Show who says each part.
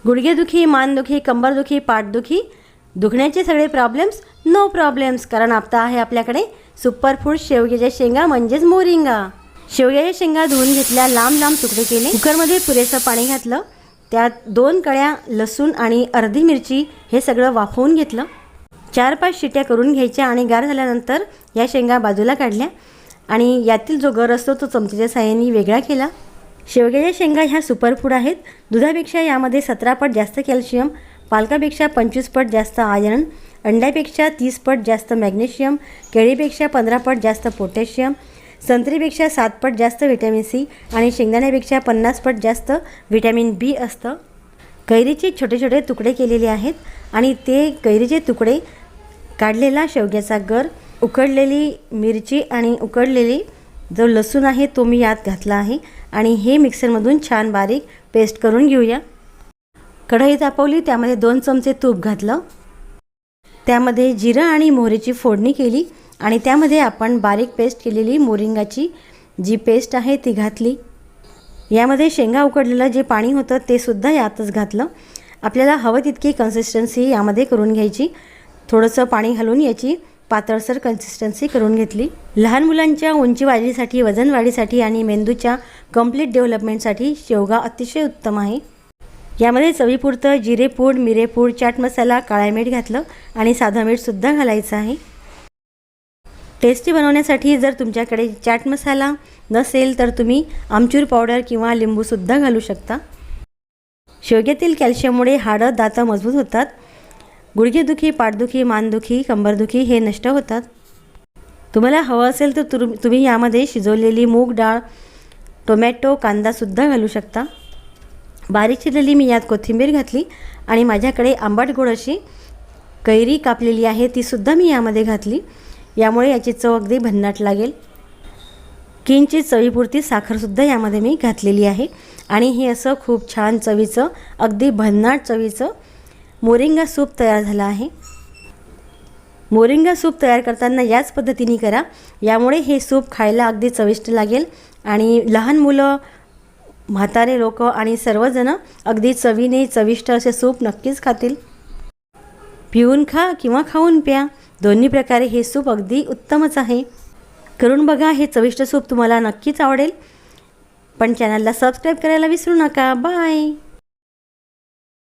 Speaker 1: गुडघेदुखी, मानदुखी, कंबरदुखी, पाठदुखी, दुखण्याचे सगळे प्रॉब्लेम्स नो प्रॉब्लेम्स, कारण आता आहे आपल्याकडे सुपरफूड शेवग्याच्या शेंगा म्हणजेच मोरिंगा। शेवग्याच्या शेंगा धुवून घेतल्या, लांब लांब तुकडे केले, कुकरमध्ये पुरेसं पाणी घातलं, त्यात 2 कळ्या लसूण आणि अर्धी मिरची हे सगळं वाफवून घेतलं। 4-5 शिट्या करून घ्यायच्या आणि गार झाल्यानंतर या शेंगा बाजूला काढल्या आणि यातील जो गर असतो तो चमच्याच्या साहाय्याने वेगळा केला। शेवग्याच्या शेंगा ह्या सुपरफूड आहेत। दुधापेक्षा यामध्ये 17 पट जास्त कॅल्शियम, पालकापेक्षा 25 पट जास्त आयर्न, अंड्यापेक्षा 30 पट जास्त मॅग्नेशियम, केळीपेक्षा 15 पट जास्त पोटॅशियम, संत्रीपेक्षा 7 पट जास्त व्हिटॅमिन सी आणि शेंगदाण्यापेक्षा 50 पट जास्त व्हिटॅमिन बी असतं। कैरीचे छोटे छोटे तुकडे केलेले आहेत आणि ते कैरीचे तुकडे, काढलेला शेवग्याचा गर, उकडलेली मिरची आणि उकडलेली जो लसूण आहे तो मी यात घातला आहे आणि हे मिक्सरमधून छान बारीक पेस्ट करून घेऊया। कढई तापवली, त्यामध्ये 2 चमचे तूप घातलं, त्यामध्ये जिरं आणि मोहरीची फोडणी केली आणि त्यामध्ये आपण बारीक पेस्ट केलेली मोरिंगाची जी पेस्ट आहे ती घातली। यामध्ये शेंगा उकडलेलं जे पाणी होतं ते सुद्धा यातच घातलं। आपल्याला हवं तितकी कन्सिस्टन्सी यामध्ये करून घ्यायची, थोडंसं पाणी घालून याची पातळसर कन्सिस्टन्सी करून घेतली। लहान मुलांच्या उंची वाढीसाठी, वजन वाढीसाठी आणि मेंदूच्या कंप्लीट डेव्हलपमेंटसाठी शेवगा अतिशय उत्तम आहे। यामध्ये चवीपुरतं जिरेपूड, मिरेपूड, चाट मसाला, काळा मीठ घातलं आणि साधं मीठसुद्धा घालायचं आहे। टेस्टी बनवण्यासाठी जर तुमच्याकडे चाट मसाला नसेल तर तुम्ही आमचूर पावडर किंवा लिंबूसुद्धा घालू शकता। शेवग्यातील कॅल्शियममुळे हाडं, दात मजबूत होतात। गुडघेदुखी, पाठदुखी, मानदुखी, कंबरदुखी हे नष्ट होतात। तुम्हाला हवं असेल तर तुम्ही यामध्ये शिजवलेली मूग डाळ, टोमॅटो, कांदासुद्धा घालू शकता। बारीक चिरलेली मी यात कोथिंबीर घातली आणि माझ्याकडे आंबट गोड अशी कैरी कापलेली आहे तीसुद्धा मी यामध्ये घातली, यामुळे याची चव अगदी भन्नाट लागेल। किंचित चवीपुरती साखरसुद्धा यामध्ये मी घातलेली आहे आणि हे असं खूप छान चवीचं, अगदी भन्नाट चवीचं मोरिंगा सूप तयार झाला आहे। मोरिंगा सूप तयार करताना याच पद्धतीने करा, यामुळे हे सूप खायला अगदी चविष्ट लागेल आणि लहान मुलं, म्हातारे लोक आणि सर्वजण अगदी चवीने चविष्ट असे सूप नक्कीच खातील। पिऊन खा किंवा खाऊन प्या, दोन्ही प्रकारे हे सूप अगदी उत्तमच आहे। करून बघा, हे चविष्ट सूप तुम्हाला नक्कीच आवडेल। पण चॅनलला सबस्क्राईब करायला विसरू नका। बाय।